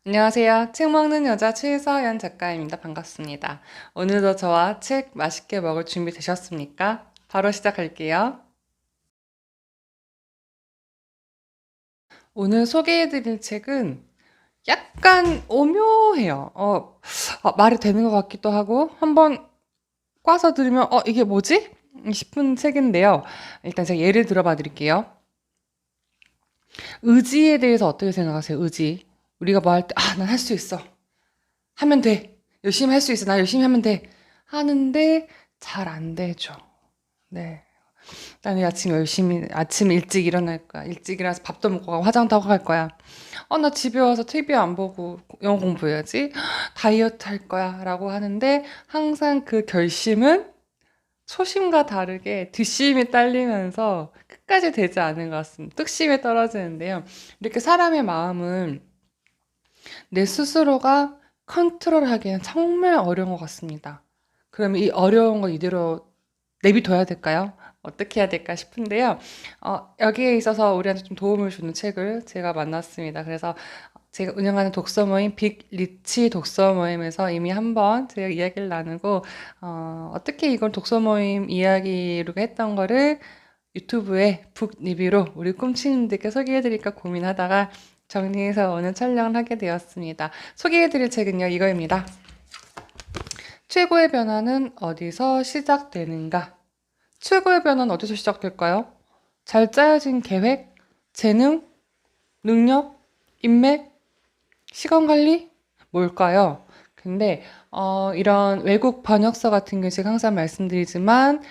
안녕하세요. 책 먹는 여자 최서연 작가입니다. 반갑습니다. 오늘도 저와 책 맛있게 먹을 준비 되셨습니까? 바로 시작할게요. 오늘 소개해드릴 책은 약간 오묘해요. 말이 되는 것 같기도 하고, 한번 꽈서 들으면, 이게 뭐지? 싶은 책인데요. 일단 제가 예를 들어봐 드릴게요. 의지에 대해서 어떻게 생각하세요? 의지. 우리가 뭐 할 때, 난 할 수 있어. 하면 돼. 열심히 할 수 있어. 나 열심히 하면 돼. 하는데 잘 안 되죠. 네. 나는 아침 일찍 일어날 거야. 일찍 일어나서 밥도 먹고 가고 화장도 하고 갈 거야. 나 집에 와서 TV 안 보고 영어 공부해야지. 다이어트 할 거야. 라고 하는데 항상 그 결심은 초심과 다르게 뒷심이 딸리면서 끝까지 되지 않은 것 같습니다. 뚝심에 떨어지는데요. 이렇게 사람의 마음은 내 스스로가 컨트롤하기는 정말 어려운 것 같습니다. 그러면 이 어려운 걸 이대로 내비둬야 될까요? 어떻게 해야 될까 싶은데요. 여기에 있어서 우리한테 좀 도움을 주는 책을 제가 만났습니다. 그래서 제가 운영하는 독서 모임 빅 리치 독서 모임에서 이미 한번 제가 이야기를 나누고 어떻게 이걸 독서 모임 이야기로 했던 거를 유튜브에 북 리뷰로 우리 꿈치님들께 소개해드릴까 고민하다가 정리해서 오늘 촬영을 하게 되었습니다. 소개해드릴 책은요, 이거입니다. 최고의 변화는 어디서 시작되는가? 최고의 변화는 어디서 시작될까요? 잘 짜여진 계획, 재능, 능력, 인맥, 시간 관리? 뭘까요? 근데 이런 외국 번역서 같은 경우 제가 항상 말씀드리지만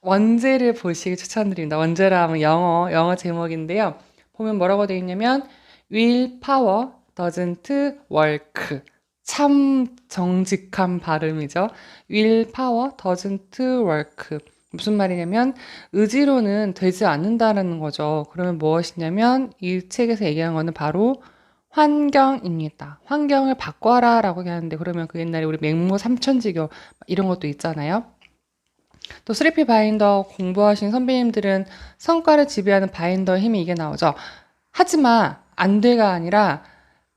원제를 보시길 추천드립니다. 원제라 하면 영어 제목인데요. 보면 뭐라고 되어 있냐면 willpower doesn't work. 참 정직한 발음이죠. willpower doesn't work. 무슨 말이냐면 의지로는 되지 않는다라는 거죠. 그러면 무엇이냐면 이 책에서 얘기한 거는 바로 환경입니다. 환경을 바꿔라 라고 하는데 그러면 그 옛날에 우리 맹모 삼천지교 이런 것도 있잖아요. 또 스리피 바인더 공부하신 선배님들은 성과를 지배하는 바인더의 힘이 이게 나오죠. 하지마, 안 돼가 아니라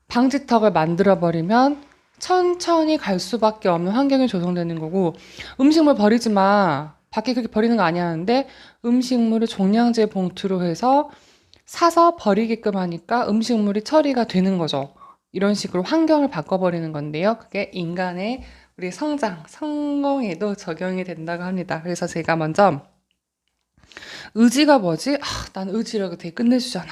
방지턱을 만들어버리면 천천히 갈 수밖에 없는 환경이 조성되는 거고 음식물 버리지 마. 밖에 그렇게 버리는 거 아니야 하는데 음식물을 종량제 봉투로 해서 사서 버리게끔 하니까 음식물이 처리가 되는 거죠. 이런 식으로 환경을 바꿔버리는 건데요. 그게 인간의 우리 성장, 성공에도 적용이 된다고 합니다. 그래서 제가 먼저 의지가 뭐지? 난 의지력이 되게 끝내주잖아.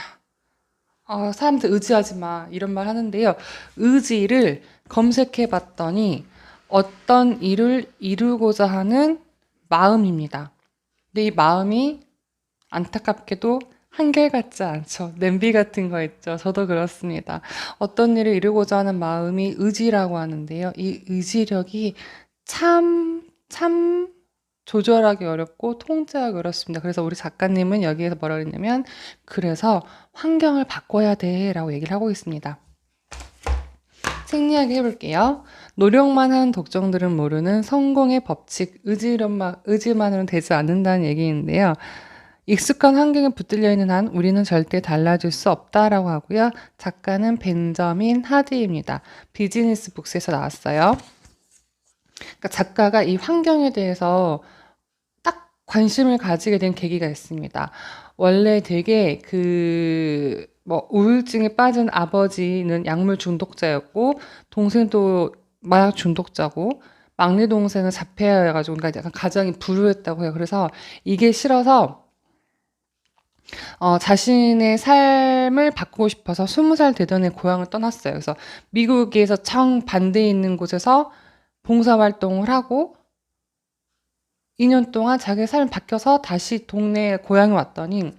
사람들 의지하지 마. 이런 말 하는데요. 의지를 검색해 봤더니 어떤 일을 이루고자 하는 마음입니다. 근데 이 마음이 안타깝게도 한결같지 않죠. 냄비 같은 거 있죠. 저도 그렇습니다. 어떤 일을 이루고자 하는 마음이 의지라고 하는데요. 이 의지력이 참 조절하기 어렵고 통제하기 어렵습니다. 그래서 우리 작가님은 여기에서 뭐라고 했냐면 그래서 환경을 바꿔야 돼 라고 얘기를 하고 있습니다. 책 이야기 해볼게요. 노력만 하는 독종들은 모르는 성공의 법칙, 의지만으로는 되지 않는다는 얘기인데요. 익숙한 환경에 붙들려 있는 한 우리는 절대 달라질 수 없다라고 하고요. 작가는 벤저민 하디입니다. 비즈니스 북스에서 나왔어요. 그러니까 작가가 이 환경에 대해서 딱 관심을 가지게 된 계기가 있습니다. 원래 되게 우울증에 빠진 아버지는 약물 중독자였고, 동생도 마약 중독자고, 막내 동생은 자폐아여가지고, 그러니까 약간 가정이 불우했다고 해요. 그래서 이게 싫어서 자신의 삶을 바꾸고 싶어서 20살 되던 해 고향을 떠났어요. 그래서 미국에서 정반대에 있는 곳에서 봉사활동을 하고 2년 동안 자기 삶이 바뀌어서 다시 동네 고향에 왔더니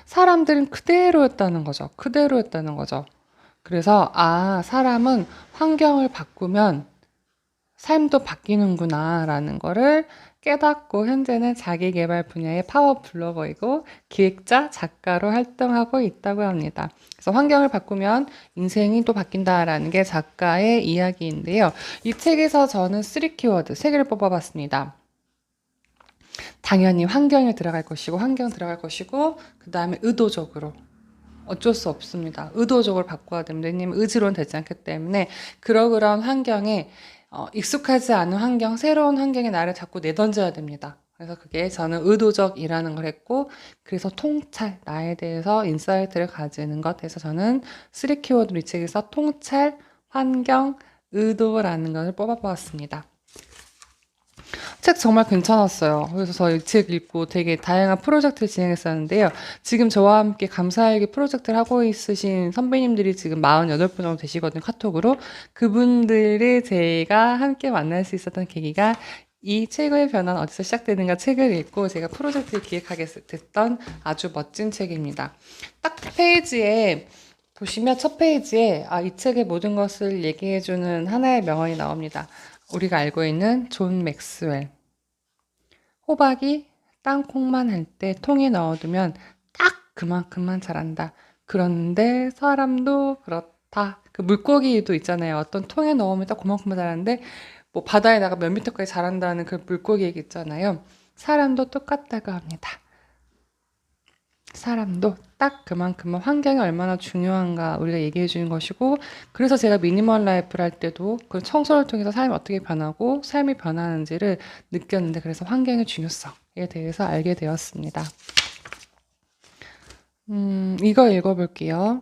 사람들은 그대로였다는 거죠. 그대로였다는 거죠. 그래서 사람은 환경을 바꾸면 삶도 바뀌는구나라는 거를 깨닫고 현재는 자기계발 분야의 파워 블로거이고 기획자, 작가로 활동하고 있다고 합니다. 그래서 환경을 바꾸면 인생이 또 바뀐다라는 게 작가의 이야기인데요. 이 책에서 저는 3키워드, 3개를 뽑아봤습니다. 당연히 환경에 들어갈 것이고, 그 다음에 의도적으로. 어쩔 수 없습니다. 의도적으로 바꿔야 됩니다. 왜냐면 의지로는 되지 않기 때문에 그러그러한 환경에 익숙하지 않은 환경, 새로운 환경에 나를 자꾸 내던져야 됩니다. 그래서 그게 저는 의도적이라는 걸 했고, 그래서 통찰, 나에 대해서 인사이트를 가지는 것 해서 저는 3 키워드로 이 책에서 통찰, 환경, 의도라는 것을 뽑아보았습니다. 책 정말 괜찮았어요. 그래서 저 이 책 읽고 되게 다양한 프로젝트를 진행했었는데요. 지금 저와 함께 감사일기 프로젝트를 하고 있으신 선배님들이 지금 48분 정도 되시거든요, 카톡으로. 그분들을 제가 함께 만날 수 있었던 계기가 이 최고의 변화는 어디서 시작되는가 책을 읽고 제가 프로젝트를 기획하게 됐던 아주 멋진 책입니다. 딱 페이지에 보시면 첫 페이지에 이 책의 모든 것을 얘기해주는 하나의 명언이 나옵니다. 우리가 알고 있는 존 맥스웰. 호박이 땅콩만 할 때 통에 넣어두면 딱 그만큼만 자란다. 그런데 사람도 그렇다. 그 물고기도 있잖아요. 어떤 통에 넣으면 딱 그만큼만 자라는데 뭐 바다에 나가 몇 미터까지 자란다는 그 물고기 얘기 있잖아요. 사람도 똑같다고 합니다. 사람도 딱 그만큼만 환경이 얼마나 중요한가 우리가 얘기해 주는 것이고, 그래서 제가 미니멀 라이프를 할 때도 그 청소를 통해서 삶이 어떻게 변하고 삶이 변하는지를 느꼈는데, 그래서 환경의 중요성에 대해서 알게 되었습니다. 이거 읽어볼게요.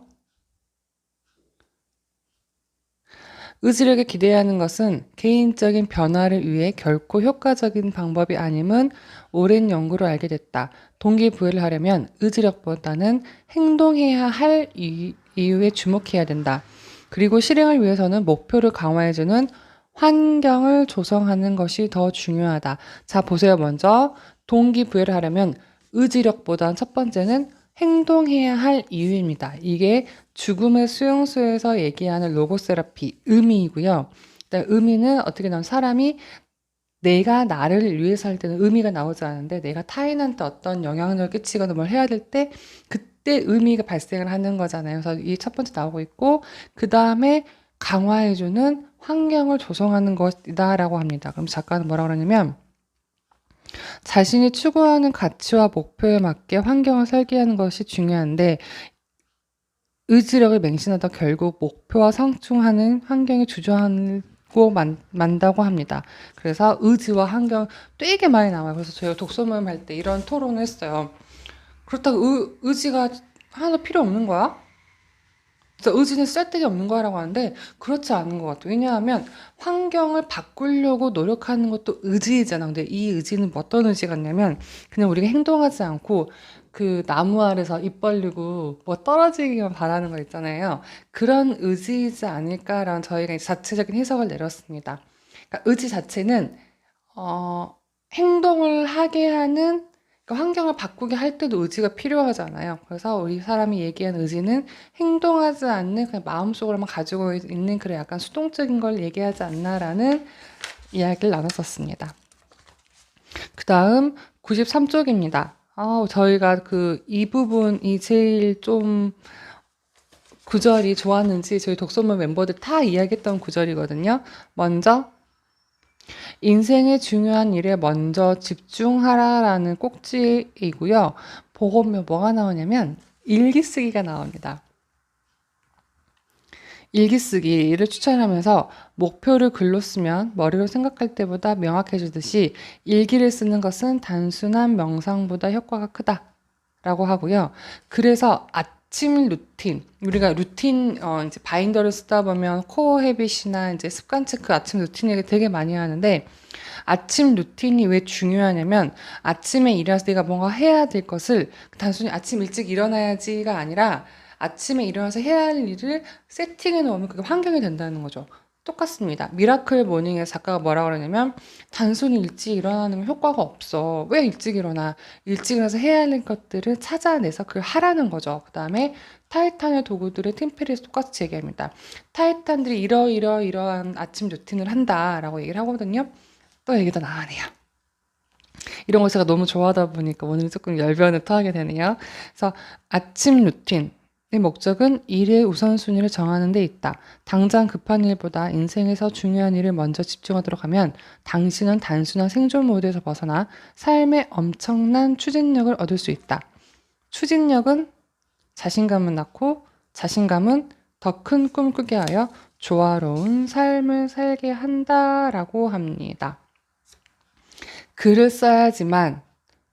의지력에 기대하는 것은 개인적인 변화를 위해 결코 효과적인 방법이 아님은 오랜 연구로 알게 됐다. 동기부여를 하려면 의지력보다는 행동해야 할 이유에 주목해야 된다. 그리고 실행을 위해서는 목표를 강화해주는 환경을 조성하는 것이 더 중요하다. 자, 보세요. 먼저 동기부여를 하려면 의지력보다는 첫 번째는 행동해야 할 이유입니다. 이게 죽음의 수용소에서 얘기하는 로고세라피, 의미이고요. 의미는 어떻게 나오면 사람이 내가 나를 위해서 할 때는 의미가 나오지 않는데, 내가 타인한테 어떤 영향력을 끼치거나 뭘 해야 될 때 그때 의미가 발생을 하는 거잖아요. 그래서 이 첫 번째 나오고 있고, 그 다음에 강화해주는 환경을 조성하는 것이다라고 합니다. 그럼 작가는 뭐라고 그러냐면, 자신이 추구하는 가치와 목표에 맞게 환경을 설계하는 것이 중요한데, 의지력을 맹신하다 결국 목표와 상충하는 환경에 주저하고 만다고 합니다. 그래서 의지와 환경 되게 많이 나와요. 그래서 저희가 독서 모임 할 때 이런 토론을 했어요. 그렇다고 의지가 하나도 필요 없는 거야? 그래서 의지는 쓸데기 없는 거라고 하는데 그렇지 않은 것 같아요. 왜냐하면 환경을 바꾸려고 노력하는 것도 의지잖아. 근데 이 의지는 어떤 의지 같냐면, 그냥 우리가 행동하지 않고 그 나무 아래서 입 벌리고 뭐 떨어지기만 바라는 거 있잖아요. 그런 의지이지 않을까라는 저희가 이제 자체적인 해석을 내렸습니다. 그러니까 의지 자체는 행동을 하게 하는, 그러니까 환경을 바꾸게 할 때도 의지가 필요하잖아요. 그래서 우리 사람이 얘기한 의지는 행동하지 않는 그냥 마음속으로만 가지고 있는 그런 약간 수동적인 걸 얘기하지 않나라는 이야기를 나눴었습니다. 그 다음 93쪽입니다. 저희가 이 부분이 제일 좀 구절이 좋았는지 저희 독서모임 멤버들 다 이야기했던 구절이거든요. 먼저 인생의 중요한 일에 먼저 집중하라라는 꼭지이고요. 보면 뭐가 나오냐면 일기 쓰기가 나옵니다. 일기 쓰기를 추천하면서 목표를 글로 쓰면 머리로 생각할 때보다 명확해지듯이 일기를 쓰는 것은 단순한 명상보다 효과가 크다라고 하고요. 그래서 아침 루틴, 우리가 루틴 이제 바인더를 쓰다 보면 코어 헤빗이나 이제 습관 체크 아침 루틴 얘기 되게 많이 하는데, 아침 루틴이 왜 중요하냐면 아침에 일어나서 내가 뭔가 해야 될 것을 단순히 아침 일찍 일어나야지가 아니라 아침에 일어나서 해야 할 일을 세팅해 놓으면 그게 환경이 된다는 거죠. 똑같습니다. 미라클 모닝에 작가가 뭐라고 그러냐면, 단순히 일찍 일어나는 효과가 없어. 왜 일찍 일어나? 일찍 일어나서 해야 할 것들을 찾아내서 그걸 하라는 거죠. 그 다음에 타이탄의 도구들의 팀플에서 똑같이 얘기합니다. 타이탄들이 이러한 아침 루틴을 한다라고 얘기를 하거든요. 또 얘기가 나가네요. 이런 거 제가 너무 좋아하다 보니까 오늘 조금 열변을 토하게 되네요. 그래서 아침 루틴의 목적은 일의 우선순위를 정하는 데 있다. 당장 급한 일보다 인생에서 중요한 일을 먼저 집중하도록 하면 당신은 단순한 생존 모드에서 벗어나 삶의 엄청난 추진력을 얻을 수 있다. 추진력은 자신감은 낳고 자신감은 더 큰 꿈을 꾸게 하여 조화로운 삶을 살게 한다라고 합니다. 글을 써야지만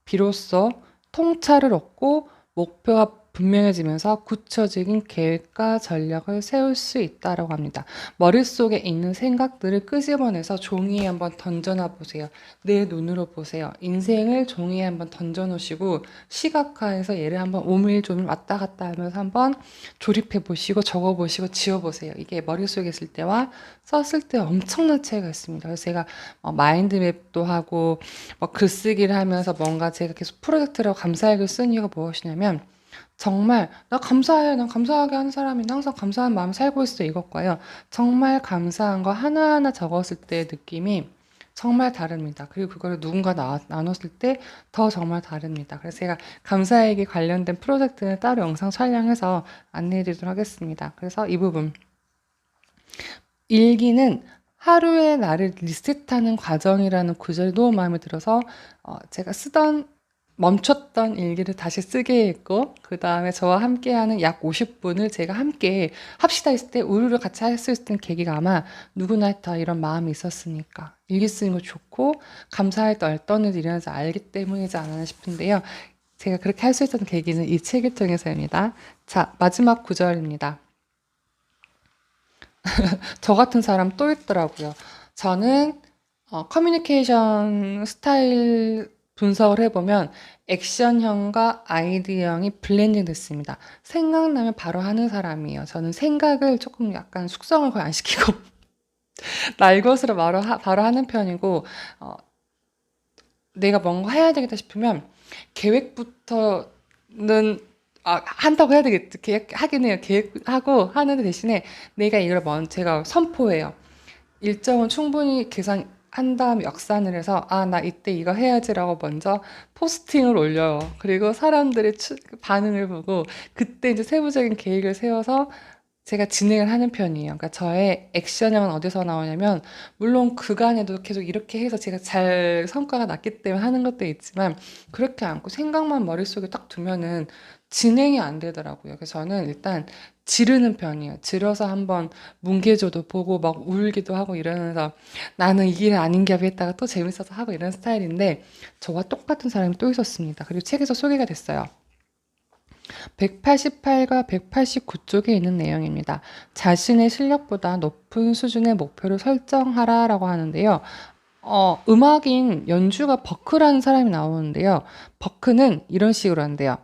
비로소 통찰을 얻고 목표가 분명해지면서 구체적인 계획과 전략을 세울 수 있다고 합니다. 머릿속에 있는 생각들을 끄집어내서 종이에 한번 던져놔 보세요. 내 눈으로 보세요. 인생을 종이에 한번 던져놓으시고 시각화해서 얘를 한번 오밀조밀 왔다 갔다 하면서 한번 조립해 보시고 적어 보시고 지워 보세요. 이게 머릿속에 있을 때와 썼을 때 엄청난 차이가 있습니다. 그래서 제가 마인드맵도 하고 글쓰기를 하면서 뭔가 제가 계속 프로젝트라고 감사일기를 쓴 이유가 무엇이냐면 정말 나 감사해. 난 감사하게 하는 사람이 항상 감사한 마음을 살고 있어. 이것과요. 정말 감사한 거 하나하나 적었을 때의 느낌이 정말 다릅니다. 그리고 그거를 누군가 나눴을 때 더 정말 다릅니다. 그래서 제가 감사일기 관련된 프로젝트는 따로 영상 촬영해서 안내해 드리도록 하겠습니다. 그래서 이 부분. 일기는 하루의 나를 리셋하는 과정이라는 구절이 너무 마음에 들어서 제가 멈췄던 일기를 다시 쓰게 했고 그 다음에 저와 함께하는 약 50분을 제가 함께 합시다 했을 때 우르르 같이 할 수 있었던 계기가 아마 누구나 다 이런 마음이 있었으니까 일기 쓰는 거 좋고 감사할 때 어떤 일이 일어나지 알기 때문이지 않았나 싶은데요. 제가 그렇게 할 수 있었던 계기는 이 책을 통해서입니다. 자, 마지막 구절입니다. 저 같은 사람 또 있더라고요. 저는 커뮤니케이션 스타일 분석을 해보면 액션형과 아이디어형이 블렌딩 됐습니다. 생각나면 바로 하는 사람이에요. 저는 생각을 조금 약간 숙성을 거의 안 시키고 날 것으로 바로 하는 편이고 내가 뭔가 해야 되겠다 싶으면 계획부터는 한다고 해야 되겠죠. 하긴 해요. 계획하고 하는 대신에 내가 이걸 제가 선포해요. 일정은 충분히 계산한 다음에 역산을 해서 나 이때 이거 해야지라고 먼저 포스팅을 올려요. 그리고 사람들의 반응을 보고 그때 이제 세부적인 계획을 세워서 제가 진행을 하는 편이에요. 그러니까 저의 액션형은 어디서 나오냐면 물론 그간에도 계속 이렇게 해서 제가 잘 성과가 났기 때문에 하는 것도 있지만 그렇게 않고 생각만 머릿속에 딱 두면은 진행이 안 되더라고요. 그래서 저는 일단 지르는 편이에요. 지려서 한번 뭉개줘도 보고 막 울기도 하고 이러면서 나는 이 길은 아닌 게 했다가 또 재밌어서 하고 이런 스타일인데 저와 똑같은 사람이 또 있었습니다. 그리고 책에서 소개가 됐어요. 188과 189쪽에 있는 내용입니다. 자신의 실력보다 높은 수준의 목표를 설정하라라고 하는데요. 음악인 연주가 버크라는 사람이 나오는데요. 버크는 이런 식으로 한대요.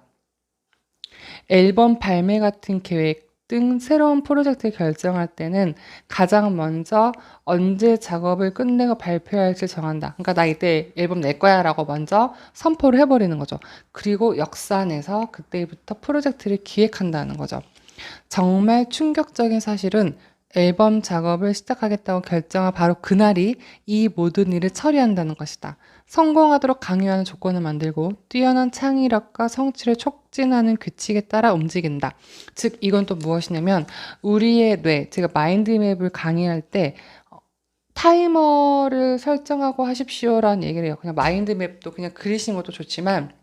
앨범 발매 같은 계획 등 새로운 프로젝트를 결정할 때는 가장 먼저 언제 작업을 끝내고 발표할지 정한다. 그러니까 나 이때 앨범 낼 거야 라고 먼저 선포를 해버리는 거죠. 그리고 역산해서 그때부터 프로젝트를 기획한다는 거죠. 정말 충격적인 사실은 앨범 작업을 시작하겠다고 결정한 바로 그날이 이 모든 일을 처리한다는 것이다. 성공하도록 강요하는 조건을 만들고 뛰어난 창의력과 성취를 촉진하는 규칙에 따라 움직인다. 즉 이건 또 무엇이냐면 우리의 뇌, 제가 마인드맵을 강의할 때 타이머를 설정하고 하십시오라는 얘기를 해요. 그냥 마인드맵도 그냥 그리시는 것도 좋지만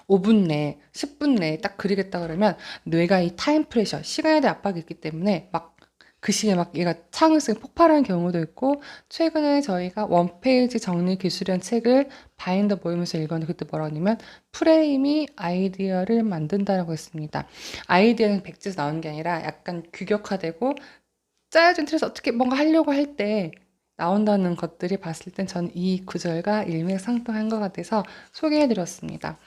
5분 내에, 10분 내에 딱 그리겠다 그러면 뇌가 이 타임 프레셔, 시간에 대한 압박이 있기 때문에 막 그 시기에 막 얘가 창을 쓰고 폭발하는 경우도 있고 최근에 저희가 원페이지 정리 기술이라는 책을 바인더 모이면서 읽었는데 그때 뭐라고 하냐면 프레임이 아이디어를 만든다라고 했습니다. 아이디어는 백지에서 나오는 게 아니라 약간 규격화되고 짜여진 틀에서 어떻게 뭔가 하려고 할 때 나온다는 것들이 봤을 땐 전 이 구절과 일맥상통한 것 같아서 소개해드렸습니다.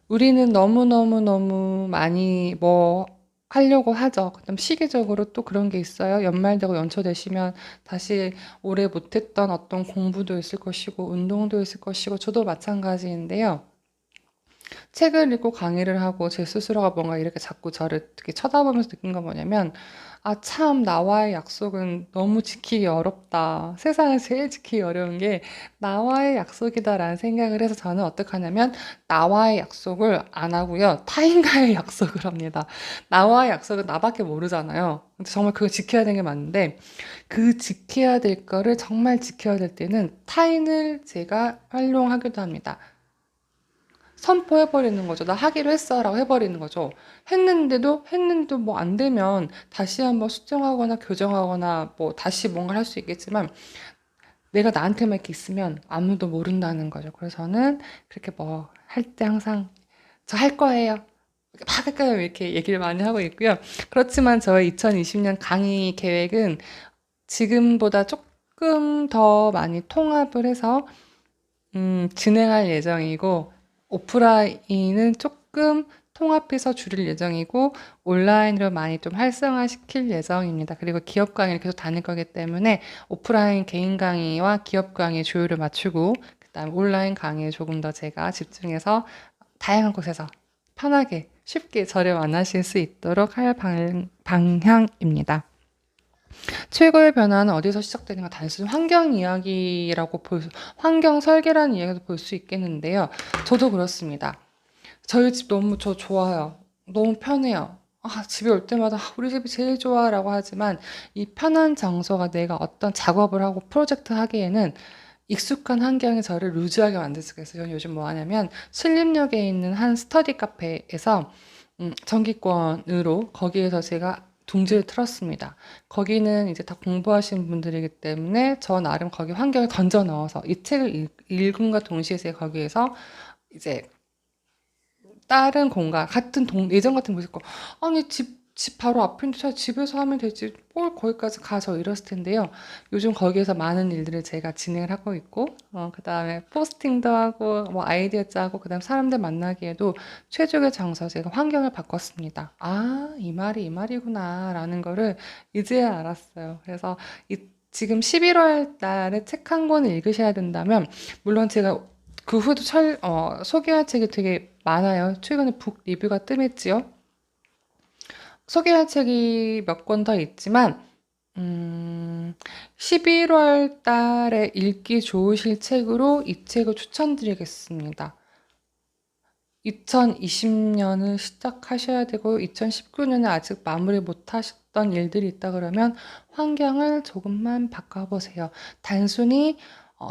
우리는 너무너무너무 많이 하려고 하죠. 그다음 시기적으로 또 그런 게 있어요. 연말 되고 연초 되시면 다시 오래 못했던 어떤 공부도 있을 것이고 운동도 있을 것이고 저도 마찬가지인데요. 책을 읽고 강의를 하고 제 스스로가 뭔가 이렇게 자꾸 저를 이렇게 쳐다보면서 느낀 건 뭐냐면 참 나와의 약속은 너무 지키기 어렵다. 세상에 제일 지키기 어려운 게 나와의 약속이다라는 생각을 해서 저는 어떻게 하냐면 나와의 약속을 안 하고요. 타인과의 약속을 합니다. 나와의 약속은 나밖에 모르잖아요. 근데 정말 그거 지켜야 되는 게 맞는데 그 지켜야 될 거를 정말 지켜야 될 때는 타인을 제가 활용하기도 합니다. 선포해버리는 거죠. 나 하기로 했어 라고 해버리는 거죠. 했는데도 뭐 안 되면 다시 한번 수정하거나 교정하거나 뭐 다시 뭔가를 할 수 있겠지만 내가 나한테만 이렇게 있으면 아무도 모른다는 거죠. 그래서 저는 그렇게 뭐 할 때 항상 저 할 거예요. 막 할까요? 이렇게 얘기를 많이 하고 있고요. 그렇지만 저의 2020년 강의 계획은 지금보다 조금 더 많이 통합을 해서 진행할 예정이고, 오프라인은 조금 통합해서 줄일 예정이고, 온라인으로 많이 좀 활성화시킬 예정입니다. 그리고 기업 강의를 계속 다닐 거기 때문에 오프라인 개인 강의와 기업 강의 조율을 맞추고, 그다음 온라인 강의에 조금 더 제가 집중해서 다양한 곳에서 편하게 쉽게 저를 만나실 수 있도록 할 방향입니다. 최고의 변화는 어디서 시작되는가? 단순히 환경 이야기라고 환경 설계라는 이야기도 볼 수 있겠는데요. 저도 그렇습니다. 저희 집 너무 저 좋아요. 너무 편해요. 아, 집에 올 때마다 우리 집이 제일 좋아라고 하지만 이 편한 장소가 내가 어떤 작업을 하고 프로젝트 하기에는 익숙한 환경이 저를 루즈하게 만들 수가 있어요. 저는 요즘 뭐 하냐면 신림역에 있는 한 스터디 카페에서 정기권으로 거기에서 제가 둥지를 틀었습니다. 거기는 이제 다 공부하신 분들이기 때문에 저 나름 거기 환경에 던져 넣어서 이 책을 읽음과 동시에 제가 거기에서 이제 다른 공간, 예전 같은 곳에 있고, 아니, 집 바로 앞인데 저 집에서 하면 되지. 뭘 거기까지 가서 이랬을 텐데요. 요즘 거기에서 많은 일들을 제가 진행을 하고 있고, 그 다음에 포스팅도 하고, 뭐 아이디어 짜고, 그 다음 사람들 만나기에도 최적의 장소, 제가 환경을 바꿨습니다. 아, 이 말이 이 말이구나, 라는 거를 이제야 알았어요. 그래서 지금 11월 달에 책 한 권을 읽으셔야 된다면, 물론 제가 그 후에도 소개할 책이 되게 많아요. 최근에 북 리뷰가 뜸했지요. 소개할 책이 몇 권 더 있지만, 11월 달에 읽기 좋으실 책으로 이 책을 추천드리겠습니다. 2020년을 시작하셔야 되고, 2019년에 아직 마무리 못 하셨던 일들이 있다 그러면 환경을 조금만 바꿔보세요. 단순히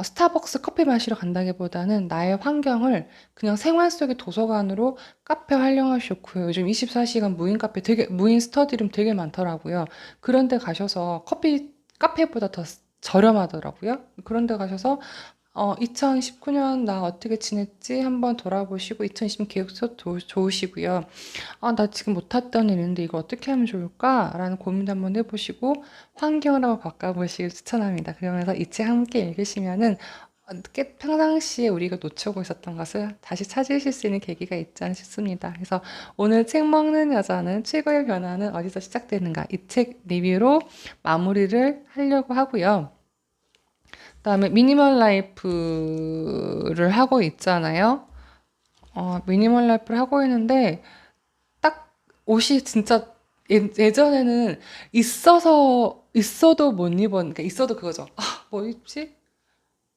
스타벅스 커피 마시러 간다기보다는 나의 환경을 그냥 생활 속의 도서관으로 카페 활용하시고 좋고요. 요즘 24시간 무인 스터디룸 되게 많더라고요. 그런 데 가셔서 카페보다 더 저렴하더라고요. 그런 데 가셔서 2019년 나 어떻게 지냈지? 한번 돌아보시고, 2020년 계획서 좋으시고요. 아, 나 지금 못했던 일인데 이거 어떻게 하면 좋을까? 라는 고민도 한번 해보시고, 환경을 한번 바꿔보시길 추천합니다. 그러면서 이 책 함께 읽으시면은, 평상시에 우리가 놓치고 있었던 것을 다시 찾으실 수 있는 계기가 있지 않나 싶습니다. 그래서 오늘 책 먹는 여자는 최고의 변화는 어디서 시작되는가? 이 책 리뷰로 마무리를 하려고 하고요. 그다음에 미니멀 라이프를 하고 있잖아요. 미니멀 라이프를 하고 있는데 딱 옷이 진짜 예전에는 있어도 못 그러니까 있어도 그거죠. 아, 뭐 입지?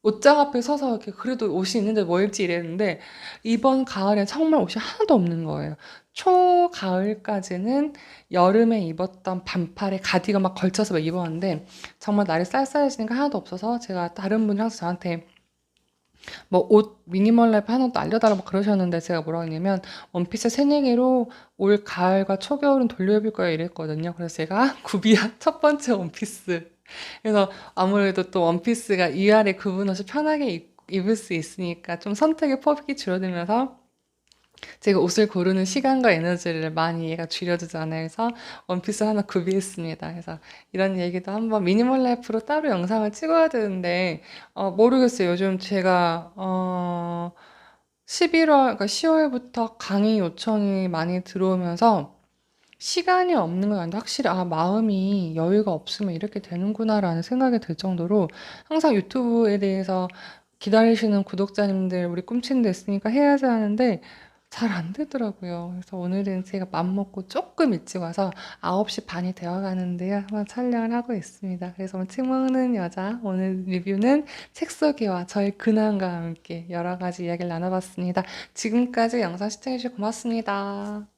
옷장 앞에 서서 이렇게 그래도 옷이 있는데 뭐 입지 이랬는데 이번 가을엔 정말 옷이 하나도 없는 거예요. 초가을까지는 여름에 입었던 반팔에 가디건 막 걸쳐서 막 입었는데 정말 날이 쌀쌀해지니까 하나도 없어서 제가 다른 분이 항상 저한테 뭐 옷 미니멀 라이프 하나 또 알려달라고 그러셨는데 제가 뭐라고 했냐면 원피스 세네 개로 올 가을과 초겨울은 돌려 입을 거예요 이랬거든요. 그래서 제가 구비한 첫 번째 원피스. 그래서 아무래도 또 원피스가 위아래 구분 없이 편하게 입을 수 있으니까 좀 선택의 폭이 줄어들면서 제가 옷을 고르는 시간과 에너지를 많이 얘가 줄여주잖아요. 그래서 원피스 하나 구비했습니다. 그래서 이런 얘기도 한번 미니멀 라이프로 따로 영상을 찍어야 되는데 모르겠어요. 요즘 제가 그러니까 10월부터 강의 요청이 많이 들어오면서 시간이 없는 건 아닌데 확실히 마음이 여유가 없으면 이렇게 되는구나라는 생각이 들 정도로 항상 유튜브에 대해서 기다리시는 구독자님들 우리 꿈친데 있으니까 해야지 하는데 잘 안 되더라고요. 그래서 오늘은 제가 맘먹고 조금 일찍 와서 9시 반이 되어 가는데요. 한번 촬영을 하고 있습니다. 그래서 오늘 책 먹는 여자 오늘 리뷰는 책 소개와 저의 근황과 함께 여러 가지 이야기를 나눠봤습니다. 지금까지 영상 시청해주셔서 고맙습니다.